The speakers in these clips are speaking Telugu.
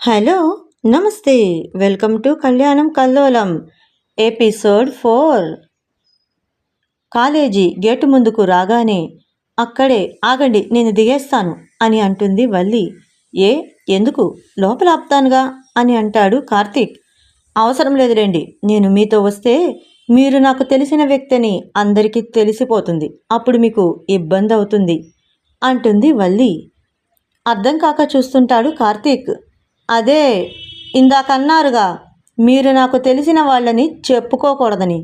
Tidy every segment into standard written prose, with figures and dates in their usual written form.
హలో, నమస్తే. వెల్కమ్ టు కళ్యాణం కల్లోలం. ఎపిసోడ్ 4. కాలేజీ గేటు ముందుకు రాగానే అక్కడే ఆగండి, నేను దిగేస్తాను అని అంటుంది వల్లి. ఎందుకు? లోపల ఆపుతానుగా అని అంటాడు కార్తీక్. అవసరం లేదులేండి, నేను మీతో వస్తే మీరు నాకు తెలిసిన వ్యక్తిని అందరికీ తెలిసిపోతుంది, అప్పుడు మీకు ఇబ్బంది అవుతుంది అంటుంది వల్లి. అర్థం కాక చూస్తుంటాడు కార్తీక్. అదే ఇందాకన్నారుగా, మీరు నాకు తెలిసిన వాళ్ళని చెప్పుకోకూడదని.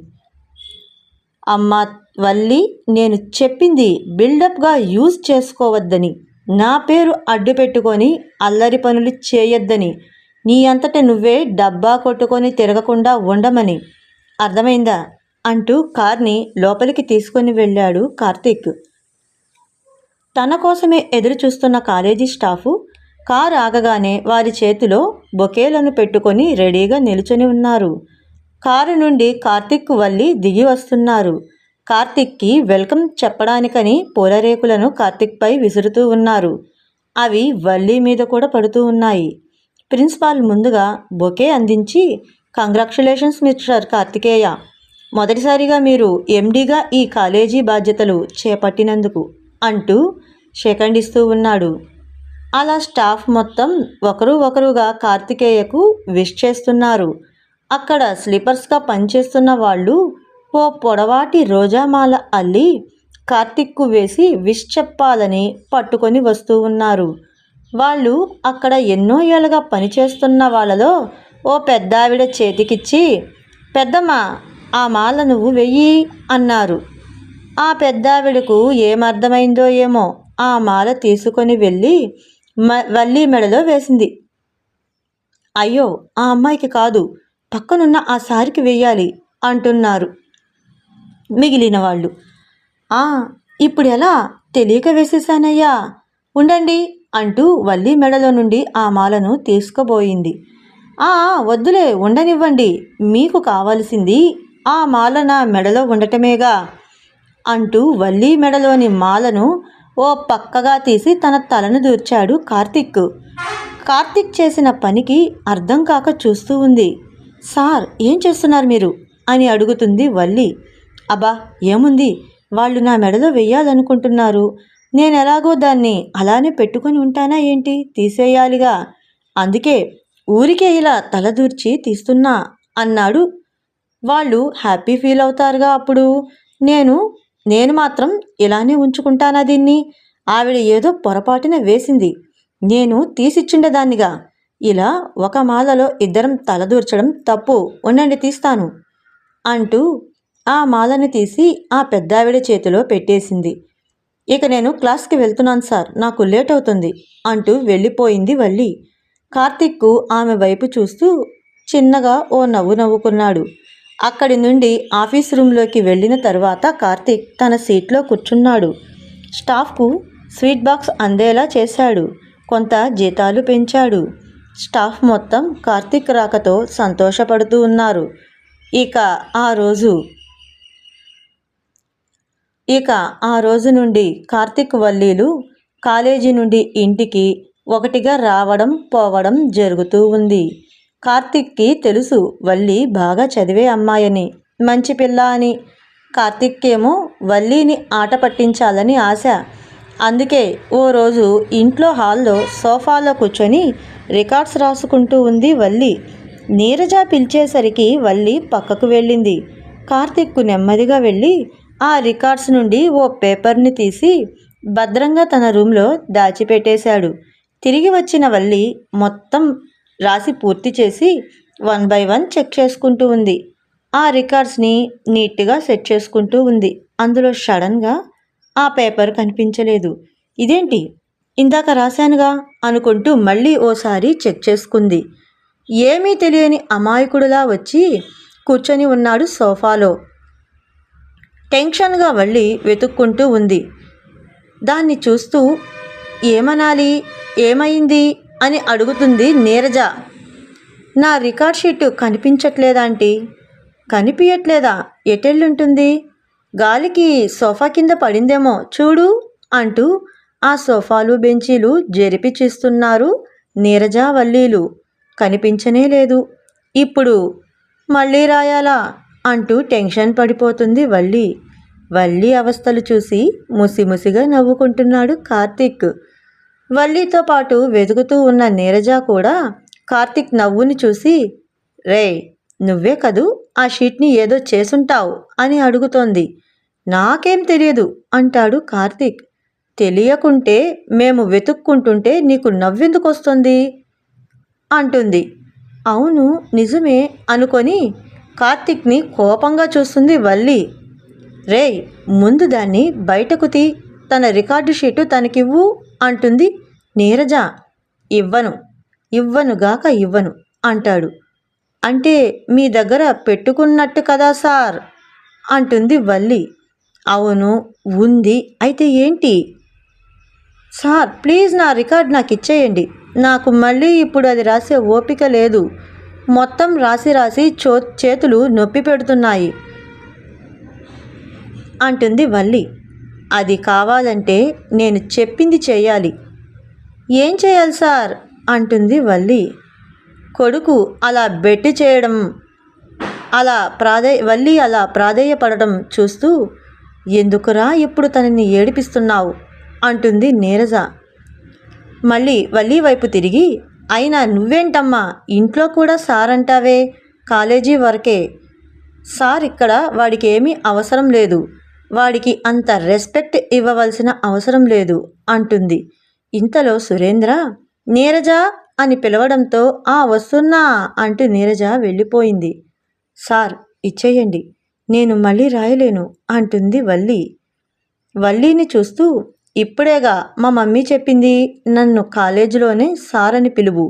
అమ్మా వల్లి, నేను చెప్పింది బిల్డప్గా యూజ్ చేసుకోవద్దని, నా పేరు అడ్డు పెట్టుకొని అల్లరి పనులు చేయొద్దని, నీ అంతట నువ్వే డబ్బా కొట్టుకొని తిరగకుండా ఉండమని. అర్థమైందా అంటూ కార్ని లోపలికి తీసుకొని వెళ్ళాడు కార్తీక్. తన కోసమే ఎదురు చూస్తున్న కాలేజీ స్టాఫు కారు ఆగగానే వారి చేతిలో బొకేలను పెట్టుకొని రెడీగా నిలుచొని ఉన్నారు. కారు నుండి కార్తీక్ వల్లి దిగి వస్తున్నారు. కార్తీక్కి వెల్కమ్ చెప్పడానికని పూలరేకులను కార్తీక్పై విసురుతూ ఉన్నారు. అవి వల్లి మీద కూడా పడుతూ ఉన్నాయి. ప్రిన్సిపాల్ ముందుగా బొకే అందించి, కంగ్రాచ్యులేషన్స్ మిస్టర్ కార్తికేయ, మొదటిసారిగా మీరు ఎండీగా ఈ కాలేజీ బాధ్యతలు చేపట్టినందుకు అంటూ షేకండిస్తూ ఉన్నాడు. అలా స్టాఫ్ మొత్తం ఒకరుగా కార్తికేయకు విష్ చేస్తున్నారు. అక్కడ స్లీపర్స్గా పనిచేస్తున్న వాళ్ళు ఓ పొడవాటి రోజామాల అల్లి కార్తిక్కు వేసి విష్ చెప్పాలని పట్టుకొని వస్తూ ఉన్నారు. వాళ్ళు అక్కడ ఎన్నో ఏళ్ళుగా పనిచేస్తున్న వాళ్ళలో ఓ పెద్దావిడ చేతికిచ్చి, పెద్దమ్మ ఆ మాల నువ్వు వెయ్యి అన్నారు. ఆ పెద్దావిడకు ఏమర్థమైందో ఏమో, ఆ మాల తీసుకొని వెళ్ళి వల్లి మెడలో వేసింది. అయ్యో, ఆ అమ్మాయికి కాదు, పక్కనున్న ఆ సారికి వెయ్యాలి అంటున్నారు మిగిలిన వాళ్ళు. ఇప్పుడు ఎలా? తెలియక వేసేసానయ్యా, ఉండండి అంటూ వల్లి మెడలో నుండి ఆ మాలను తీసుకుపోయింది. వద్దులే, ఉండనివ్వండి, మీకు కావలసింది ఆ మాల నా మెడలో ఉండటమేగా అంటూ వల్లి మెడలోని మాలను ఓ పక్కగా తీసి తన తలను దూర్చాడు కార్తీక్. కార్తీక్ చేసిన పనికి అర్థం కాక చూస్తూ ఉంది. సార్, ఏం చేస్తున్నారు మీరు అని అడుగుతుంది వల్లి. అబ్బా ఏముంది, వాళ్ళు నా మెడలో వెయ్యాలనుకుంటున్నారు, నేను ఎలాగో దాన్ని అలానే పెట్టుకొని ఉంటానా ఏంటి, తీసేయాలిగా, అందుకే ఊరికే ఇలా తలదూర్చి తీస్తున్నా అన్నాడు. వాళ్ళు హ్యాపీ ఫీల్ అవుతారుగా అప్పుడు. నేను మాత్రం ఇలానే ఉంచుకుంటానా దీన్ని? ఆవిడ ఏదో పొరపాటున వేసింది, నేను తీసిచ్చుండేదాన్నిగా. ఇలా ఒక మాలలో ఇద్దరం తలదూర్చడం తప్పు, ఉండండి తీస్తాను అంటూ ఆ మాలను తీసి ఆ పెద్దావిడ చేతిలో పెట్టేసింది. ఇక నేను క్లాస్కి వెళ్తున్నాను సార్, నాకు లేట్ అవుతుంది అంటూ వెళ్ళిపోయింది వల్లి. కార్తీక్ ఆమె వైపు చూస్తూ చిన్నగా ఓ నవ్వు నవ్వుకున్నాడు. అక్కడి నుండి ఆఫీస్ రూమ్లోకి వెళ్ళిన తర్వాత కార్తీక్ తన సీట్లో కూర్చున్నాడు. స్టాఫ్కు స్వీట్ బాక్స్ అందేలా చేశాడు. కొంత జీతాలు పెంచాడు. స్టాఫ్ మొత్తం కార్తీక్ రాకతో సంతోషపడుతూ ఉన్నారు. ఇక ఆ రోజు నుండి కార్తీక్ వల్లీలు కాలేజీ నుండి ఇంటికి ఒకటిగా రావడం పోవడం జరుగుతూ ఉంది. కార్తీక్కి తెలుసు వల్లి బాగా చదివే అమ్మాయని, మంచి పిల్ల అని. కార్తీక్కేమో వల్లిని ఆట పట్టించాలని ఆశ. అందుకే ఓ రోజు ఇంట్లో హాల్లో సోఫాలో కూర్చొని రికార్డ్స్ రాసుకుంటూ ఉంది వల్లి. నీరజ పిలిచేసరికి వల్లి పక్కకు వెళ్ళింది. కార్తీక్ నెమ్మదిగా వెళ్ళి ఆ రికార్డ్స్ నుండి ఓ పేపర్ని తీసి భద్రంగా తన రూమ్లో దాచిపెట్టేశాడు. తిరిగి వచ్చిన వల్లి మొత్తం రాసి పూర్తి చేసి 1 by 1 చెక్ చేసుకుంటూ ఉంది. ఆ రికార్డ్స్ని నీట్గా సెట్ చేసుకుంటూ ఉంది. అందులో సడన్గా ఆ పేపర్ కనిపించలేదు. ఇదేంటి, ఇందాక రాశానుగా అనుకుంటూ మళ్ళీ ఓసారి చెక్ చేసుకుంది. ఏమీ తెలియని అమాయకుడులా వచ్చి కూర్చొని ఉన్నాడు సోఫాలో. టెన్షన్గా వల్లి వెతుక్కుంటూ ఉంది. దాన్ని చూస్తూ ఏమనాలి, ఏమైంది అని అడుగుతుంది నీరజ. నా రికార్డ్ షీట్ కనిపించట్లేదాంటీ? కనిపించట్లేదా? ఎటెళ్ళుంటుంది? గాలికి సోఫా కింద పడిందేమో చూడు అంటూ ఆ సోఫాలు బెంచీలు జరిపి చూస్తున్నారు నీరజ వల్లీలు. కనిపించనే లేదు. ఇప్పుడు మళ్ళీ రాయాలా అంటూ టెన్షన్ పడిపోతుంది వల్లి. వల్లి అవస్థలు చూసి ముసిముసిగా నవ్వుకుంటున్నాడు కార్తీక్. వల్లితో పాటు వెతుకుతూ ఉన్న నీరజ కూడా కార్తీక్ నవ్వుని చూసి, రేయ్, నువ్వే కదూ ఆ షీట్ని ఏదో చేసుంటావు అని అడుగుతోంది. నాకేం తెలియదు అంటాడు కార్తీక్. తెలియకుంటే మేము వెతుక్కుంటుంటే నీకు నవ్వెందుకు వస్తుంది అంటుంది. అవును నిజమే అనుకొని కార్తీక్ని కోపంగా చూస్తుంది వల్లి. రేయ్, ముందు దాన్ని బయటకు తీ, తన రికార్డు షీటు తనకివ్వు అంటుంది నీరజ. ఇవ్వనుగాక ఇవ్వను అంటాడు. అంటే మీ దగ్గర పెట్టుకున్నట్టు కదా సార్ అంటుంది వల్లి. అవును ఉంది, అయితే ఏంటి? సార్ ప్లీజ్ నా రికార్డ్ నాకు ఇచ్చేయండి. నాకు మళ్ళీ ఇప్పుడు అది రాసే ఓపిక లేదు. మొత్తం రాసి రాసి చేతులు నొప్పి పెడుతున్నాయి అంటుంది వల్లి. అది కావాలంటే నేను చెప్పింది చేయాలి. ఏం చేయాలి సార్ అంటుంది వల్లి. కొడుకు అలా బెట్టి చేయడం, వల్లి అలా ప్రాధేయపడడం చూస్తూ, ఎందుకురా ఇప్పుడు తనని ఏడిపిస్తున్నావు అంటుంది నీరజ. మళ్ళీ వల్లి వైపు తిరిగి, అయినా నువ్వేంటమ్మా ఇంట్లో కూడా సార్ అంటావే, కాలేజీ వరకే సార్, ఇక్కడ వాడికి ఏమీ అవసరం లేదు, వాడికి అంత రెస్పెక్ట్ ఇవ్వవలసిన అవసరం లేదు అంటుంది. ఇంతలో సురేంద్ర నీరజ అని పిలవడంతో వస్తున్నా అంటూ నీరజ వెళ్ళిపోయింది. సార్ ఇచ్చేయండి, నేను మళ్ళీ రాయలేను అంటుంది వల్లి. వల్లిని చూస్తూ, ఇప్పుడేగా మా మమ్మీ చెప్పింది, నన్ను కాలేజీలోనే సార్ అని పిలువు,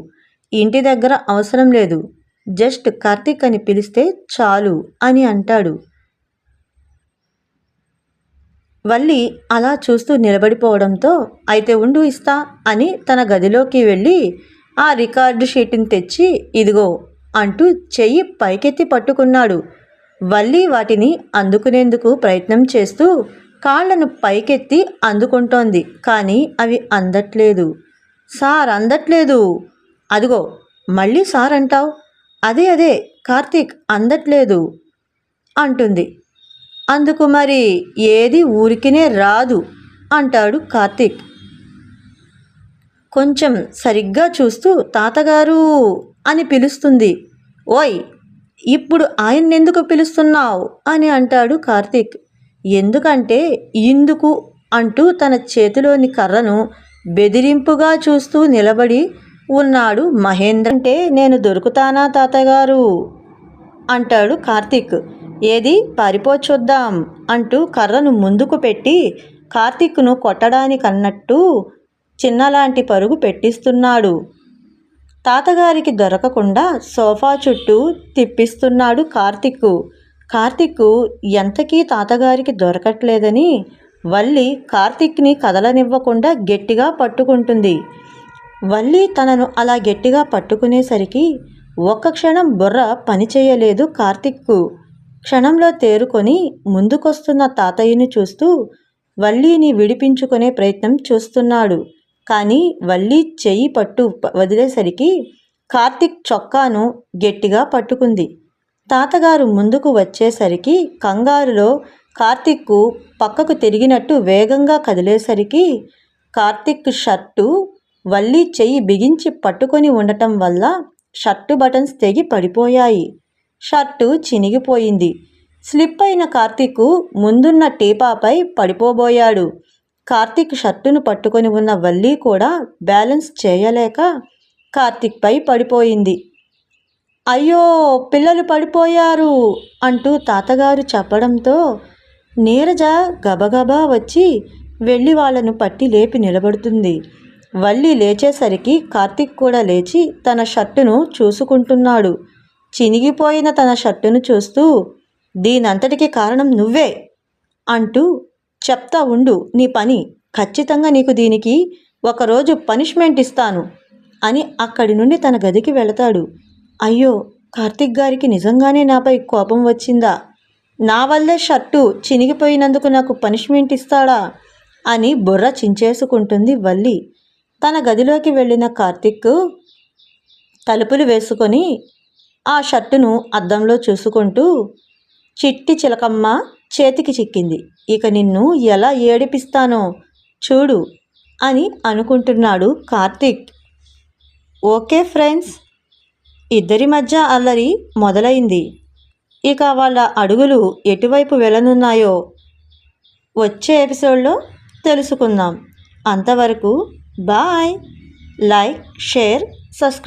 ఇంటి దగ్గర అవసరం లేదు, జస్ట్ కార్తీక్ అని పిలిస్తే చాలు అని అంటాడు. వల్లి అలా చూస్తూ నిలబడిపోవడంతో, అయితే ఉండు ఇస్తా అని తన గదిలోకి వెళ్ళి ఆ రికార్డు షీట్ని తెచ్చి ఇదిగో అంటూ చెయ్యి పైకెత్తి పట్టుకున్నాడు. వల్లి వాటిని అందుకునేందుకు ప్రయత్నం చేస్తూ కాళ్లను పైకెత్తి అందుకుంటోంది. కానీ అవి అందట్లేదు. సార్ అందట్లేదు. అదిగో మళ్ళీ సార్ అంటావు, అదే కార్తీక్ అందట్లేదు అంటుంది. అందుకు మరి ఏది ఊరికినే రాదు అంటాడు కార్తీక్. కొంచెం సరిగ్గా చూస్తూ తాతగారు అని పిలుస్తుంది. ఓయ్, ఇప్పుడు ఆయన్నెందుకు పిలుస్తున్నావు అని అంటాడు కార్తీక్. ఎందుకంటే ఇందుకు అంటూ తన చేతిలోని కర్రను బెదిరింపుగా చూస్తూ నిలబడి ఉన్నాడు మహేంద్ర. అంటే నేను దొరుకుతానా తాతగారు అంటాడు కార్తీక్. ఏది పారిపో చూద్దాం అంటూ కర్రను ముందుకు పెట్టి కార్తీక్ను కొట్టడానికన్నట్టు చిన్నలాంటి పరుగు పెట్టిస్తున్నాడు. తాతగారికి దొరకకుండా సోఫా చుట్టూ తిప్పిస్తున్నాడు కార్తీక్ ఎంతకీ తాతగారికి దొరకట్లేదని వల్లి కార్తీక్ని కదలనివ్వకుండా గట్టిగా పట్టుకుంటుంది. వల్లి తనను అలా గట్టిగా పట్టుకునేసరికి ఒక్క క్షణం బుర్ర పనిచేయలేదు కార్తీక్. క్షణంలో తేరుకొని ముందుకొస్తున్న తాతయ్యని చూస్తూ వల్లిని విడిపించుకునే ప్రయత్నం చూస్తున్నాడు. కానీ వల్లి చెయ్యి పట్టు వదిలేసరికి కార్తీక్ చొక్కాను గట్టిగా పట్టుకుంది. తాతగారు ముందుకు వచ్చేసరికి కంగారులో కార్తీక్ పక్కకు తిరిగినట్టు వేగంగా కదిలేసరికి కార్తీక్ షర్టు వల్లి చెయ్యి బిగించి పట్టుకొని ఉండటం వల్ల షర్టు బటన్స్ తెగి పడిపోయాయి. షర్టు చినిగిపోయింది. స్లిప్ అయిన కార్తీక్ ముందున్న టీపాపై పడిపోబోయాడు. కార్తీక్ షర్టును పట్టుకొని ఉన్న వల్లి కూడా బ్యాలెన్స్ చేయలేక కార్తీక్పై పడిపోయింది. అయ్యో, పిల్లలు పడిపోయారు అంటూ తాతగారు చెప్పడంతో నీరజ గబగబా వచ్చి వెళ్ళి వాళ్లను పట్టి లేపి నిలబడుతుంది. వల్లి లేచేసరికి కార్తీక్ కూడా లేచి తన షర్టును చూసుకుంటున్నాడు. చినిగిపోయిన తన షర్టును చూస్తూ, దీనంతటికి కారణం నువ్వే అంటూ, చెప్తా ఉండు నీ పని, ఖచ్చితంగా నీకు దీనికి ఒకరోజు పనిష్మెంట్ ఇస్తాను అని అక్కడి నుండి తన గదికి వెళతాడు. అయ్యో, కార్తీక్ గారికి నిజంగానే నాపై కోపం వచ్చిందా? నా వల్లే షర్టు చినిగిపోయినందుకు నాకు పనిష్మెంట్ ఇస్తాడా అని బుర్ర చించేసుకుంటుంది వల్లి. తన గదిలోకి వెళ్ళిన కార్తీక్ తలుపులు వేసుకొని ఆ షర్టును అద్దంలో చూసుకుంటూ, చిట్టి చిలకమ్మ చేతికి చిక్కింది, ఇక నిన్ను ఎలా ఏడిపిస్తానో చూడు అని అనుకుంటున్నాడు కార్తీక్. ఓకే ఫ్రెండ్స్, ఇద్దరి మధ్య అల్లరి మొదలైంది. ఇక వాళ్ళ అడుగులు ఎటువైపు వెళ్ళనున్నాయో వచ్చే ఎపిసోడ్లో తెలుసుకుందాం. అంతవరకు బాయ్. Like, share, subscribe.